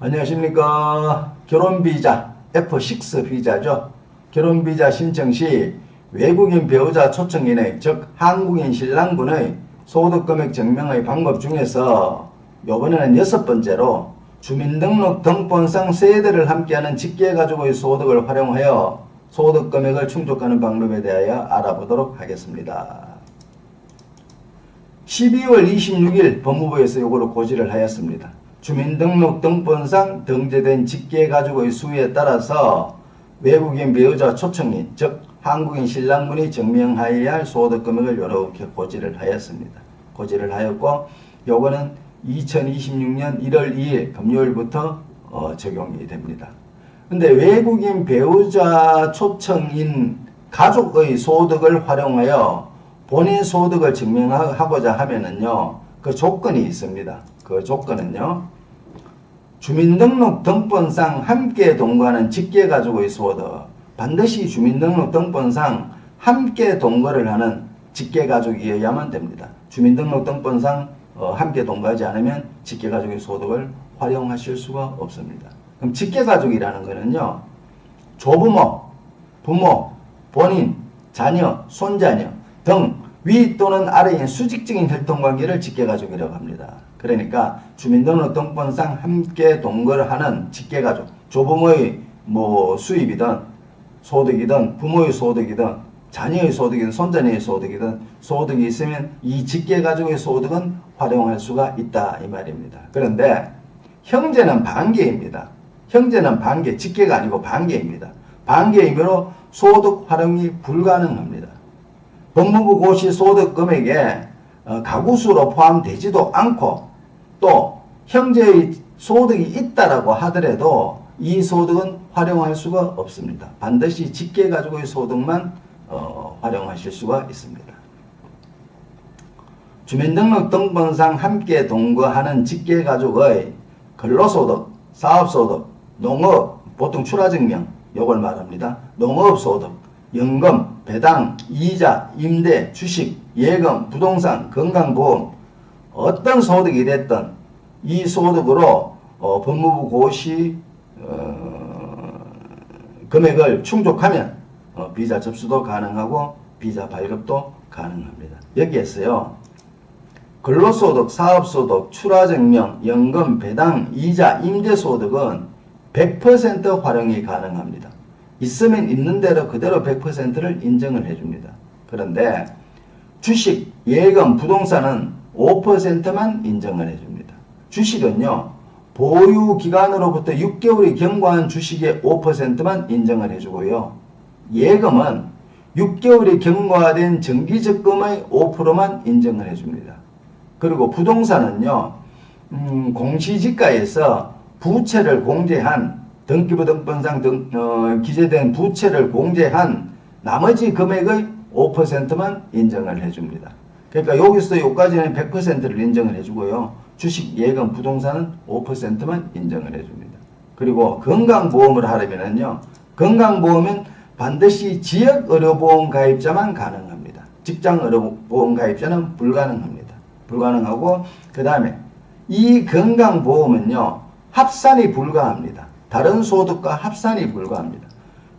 안녕하십니까. 결혼비자, F6 비자죠. 결혼비자 신청 시 외국인 배우자 초청인의 즉 한국인 신랑분의 소득금액 증명의 방법 중에서 이번에는 6번째로 주민등록 등본상 세대를 함께하는 직계가족의 소득을 활용하여 소득금액을 충족하는 방법에 대하여 알아보도록 하겠습니다. 12월 26일 법무부에서 이거를 고지를 하였습니다. 주민등록 등본상 등재된 직계가족의 수에 따라서 외국인 배우자 초청인 즉 한국인 신랑분이 증명하여야 할 소득금액을 이렇게 고지를 하였습니다. 고지를 하였고 요거는 2026년 1월 2일 금요일부터 적용이 됩니다. 근데 외국인 배우자 초청인 가족의 소득을 활용하여 본인 소득을 증명하고자 하면은요, 그 조건이 있습니다. 그 조건은요, 주민등록 등본상 함께 동거하는 직계가족의 소득, 반드시 주민등록 등본상 함께 동거를 하는 직계가족이어야만 됩니다. 주민등록 등본상 함께 동거하지 않으면 직계가족의 소득을 활용하실 수가 없습니다. 그럼 직계가족이라는 것은요, 조부모, 부모, 본인, 자녀, 손자녀 등 위 또는 아래인 수직적인 혈통관계를 직계가족이라고 합니다. 그러니까 주민등록 등본상 함께 동거를 하는 직계가족, 조부모의 수입이든 소득이든 부모의 소득이든 자녀의 소득이든 손자녀의 소득이든 소득이 있으면 이 직계가족의 소득은 활용할 수가 있다 이 말입니다. 그런데 형제는 반계입니다. 형제는 반계, 직계가 아니고 반계입니다. 반계이므로 소득 활용이 불가능합니다. 법무부 고시 소득 금액에 가구수로 포함되지도 않고 또 형제의 소득이 있다라고 하더라도 이 소득은 활용할 수가 없습니다. 반드시 직계가족의 소득만 활용하실 수가 있습니다. 주민등록 등본상 함께 동거하는 직계가족의 근로소득, 사업소득, 농업, 보통 출하증명 요걸 말합니다. 농업소득, 연금, 배당, 이자, 임대, 주식, 예금, 부동산, 건강보험 어떤 소득이 됐든 이 소득으로 법무부 고시 금액을 충족하면 비자 접수도 가능하고 비자 발급도 가능합니다. 여기에서요, 근로소득, 사업소득, 출하증명, 연금, 배당, 이자, 임대소득은 100% 활용이 가능합니다. 있으면 있는 대로 그대로 100%를 인정을 해줍니다. 그런데 주식, 예금, 부동산은 5%만 인정을 해줍니다. 주식은요, 보유기간으로부터 6개월이 경과한 주식의 5%만 인정을 해주고요. 예금은 6개월이 경과된 정기적금의 5%만 인정을 해줍니다. 그리고 부동산은요, 공시지가에서 부채를 공제한 등기부 등본상 기재된 부채를 공제한 나머지 금액의 5%만 인정을 해줍니다. 그러니까 여기서 여기까지는 100%를 인정을 해주고요. 주식, 예금, 부동산은 5%만 인정을 해줍니다. 그리고 건강보험을 하려면요, 건강보험은 반드시 지역의료보험 가입자만 가능합니다. 직장의료보험 가입자는 불가능합니다. 불가능하고 그 다음에 이 건강보험은요, 합산이 불가합니다. 다른 소득과 합산이 불가합니다.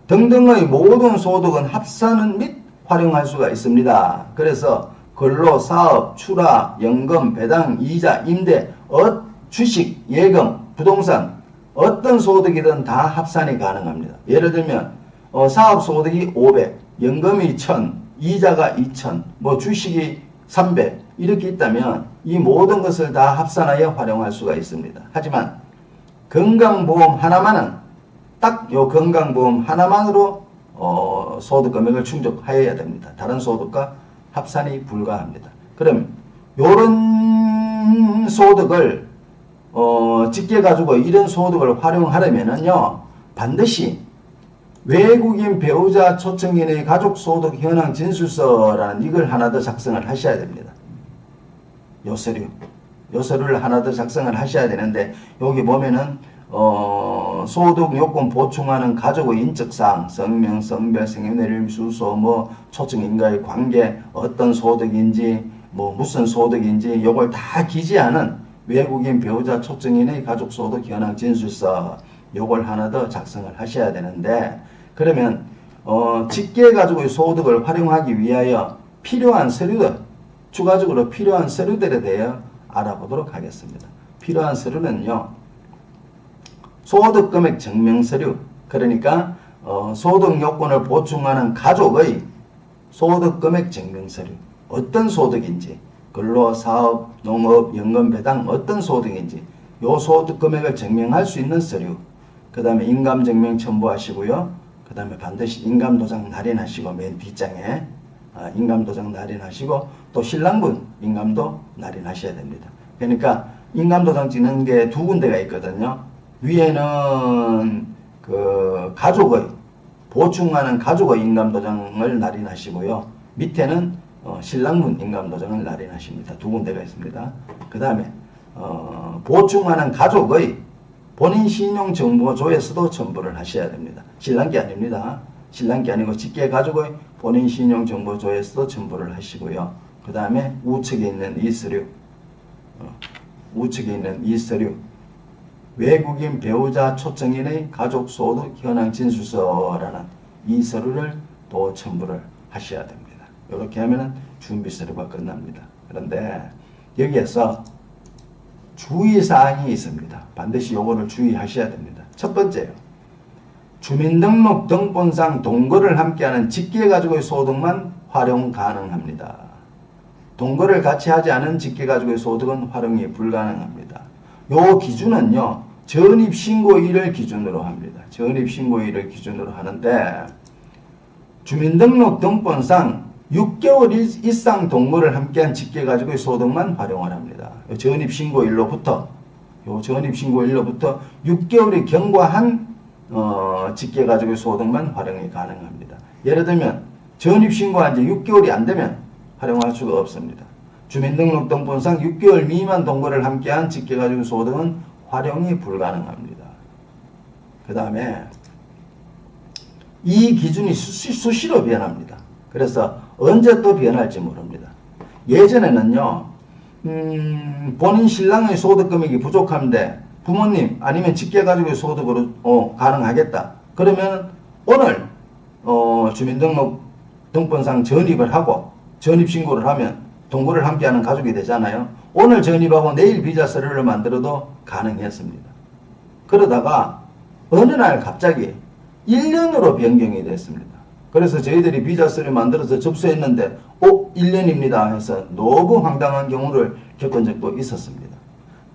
등등의 모든 소득은 합산 및 활용할 수가 있습니다. 그래서 근로, 사업, 출하, 연금, 배당, 이자, 임대, 주식, 예금, 부동산 어떤 소득이든 다 합산이 가능합니다. 예를 들면 사업 소득이 500, 연금이 1000, 이자가 2000, 주식이 300 이렇게 있다면 이 모든 것을 다 합산하여 활용할 수가 있습니다. 하지만 건강보험 하나만은 딱 요 건강보험 하나만으로 소득 금액을 충족하여야 됩니다. 다른 소득과 합산이 불가합니다. 그럼 요런 소득을 직계가지고 이런 소득을 활용하려면은요, 반드시 외국인 배우자 초청인의 가족소득 현황 진술서라는 이걸 하나 더 작성을 하셔야 됩니다. 요 서류를 하나 더 작성을 하셔야 되는데, 여기 보면은 소득 요건 보충하는 가족의 인적사항, 성명, 성별, 생년월일, 주소, 초청인과의 관계, 어떤 소득인지, 무슨 소득인지 요걸 다 기재하는 외국인 배우자 초청인의 가족소득 현황 진술서 요걸 하나 더 작성을 하셔야 되는데, 그러면 직계가족의 소득을 활용하기 위하여 필요한 서류들, 추가적으로 필요한 서류들에 대해 알아보도록 하겠습니다. 필요한 서류는요, 소득금액 증명서류, 그러니까 소득 요건을 보충하는 가족의 소득금액 증명서류, 어떤 소득인지, 근로, 사업, 농업, 연금, 배당 어떤 소득인지 요 소득금액을 증명할 수 있는 서류, 그 다음에 인감증명 첨부하시고요. 그 다음에 반드시 인감도장 날인하시고, 맨 뒷장에 인감도장 날인하시고, 또 신랑분 인감도 날인하셔야 됩니다. 그러니까 인감도장 찍는 게 두 군데가 있거든요. 위에는 그 가족의 보충하는 가족의 인감도장을 날인하시고요. 밑에는 신랑분 인감도장을 날인하십니다. 두 군데가 있습니다. 그 다음에 보충하는 가족의 본인 신용정보조에서도 첨부를 하셔야 됩니다. 신랑께 아닙니다. 신랑께 아니고 직계가족의 본인 신용정보조에서도 첨부를 하시고요. 그 다음에 우측에 있는 이 서류, 우측에 있는 이 서류, 외국인 배우자 초청인의 가족소득 현황 진술서라는 이 서류를 또 첨부를 하셔야 됩니다. 이렇게 하면 준비 서류가 끝납니다. 그런데 여기에서 주의사항이 있습니다. 반드시 요거를 주의하셔야 됩니다. 첫 번째요. 주민등록 등본상 동거를 함께하는 직계가족의 소득만 활용 가능합니다. 동거를 같이 하지 않은 직계가족의 소득은 활용이 불가능합니다. 요 기준은요, 전입신고일을 기준으로 합니다. 전입신고일을 기준으로 하는데, 주민등록 등본상 6개월 이상 동거를 함께한 직계가족의 소득만 활용을 합니다. 전입신고일로부터 6개월이 경과한 직계가족의 소득만 활용이 가능합니다. 예를 들면 전입신고한 지 6개월이 안 되면 활용할 수가 없습니다. 주민등록 등본상 6개월 미만 동거를 함께한 직계가족의 소득은 활용이 불가능합니다. 그 다음에 이 기준이 수시로 변합니다. 그래서 언제 또 변할지 모릅니다. 예전에는요, 본인 신랑의 소득 금액이 부족한데 부모님 아니면 직계가족의 소득으로 가능하겠다. 그러면 오늘 주민등록 등본상 전입을 하고 전입신고를 하면 동거를 함께하는 가족이 되잖아요. 오늘 전입하고 내일 비자 서류를 만들어도 가능했습니다. 그러다가 어느 날 갑자기 1년으로 변경이 됐습니다. 그래서 저희들이 비자 서류 만들어서 접수했는데 1년입니다 해서 너무 황당한 경우를 겪은 적도 있었습니다.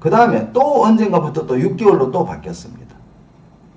그 다음에 또 언젠가부터 또 6개월로 또 바뀌었습니다.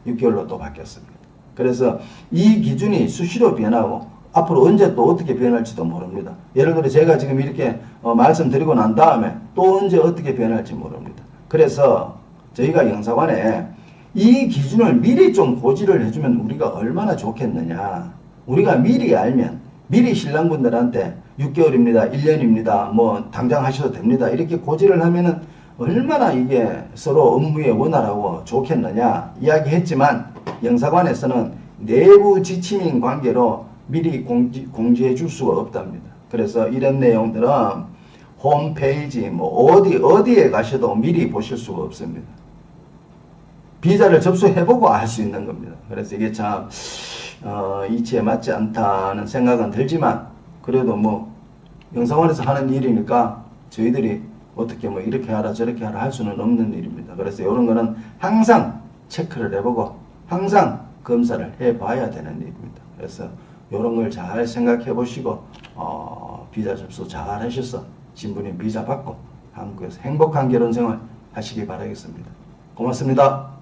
6개월로 또 바뀌었습니다. 그래서 이 기준이 수시로 변하고 앞으로 언제 또 어떻게 변할지도 모릅니다. 예를 들어 제가 지금 이렇게 말씀드리고 난 다음에 또 언제 어떻게 변할지 모릅니다. 그래서 저희가 영사관에 이 기준을 미리 좀 고지를 해주면 우리가 얼마나 좋겠느냐. 우리가 미리 알면 미리 신랑분들한테 6개월입니다. 1년입니다. 뭐 당장 하셔도 됩니다. 이렇게 고지를 하면은 얼마나 이게 서로 업무에 원활하고 좋겠느냐 이야기했지만 영사관에서는 내부 지침인 관계로 미리 공지해 줄 수가 없답니다. 그래서 이런 내용들은 홈페이지 뭐 어디에 가셔도 미리 보실 수가 없습니다. 비자를 접수해보고 알 수 있는 겁니다. 그래서 이게 참 이치에 맞지 않다는 생각은 들지만 그래도 뭐 영사관에서 하는 일이니까 저희들이 어떻게 뭐 이렇게 하라 저렇게 하라 할 수는 없는 일입니다. 그래서 이런 거는 항상 체크를 해보고 항상 검사를 해봐야 되는 일입니다. 그래서 이런 걸 잘 생각해 보시고 비자 접수 잘 하셔서 신부님 비자 받고 한국에서 행복한 결혼 생활 하시기 바라겠습니다. 고맙습니다.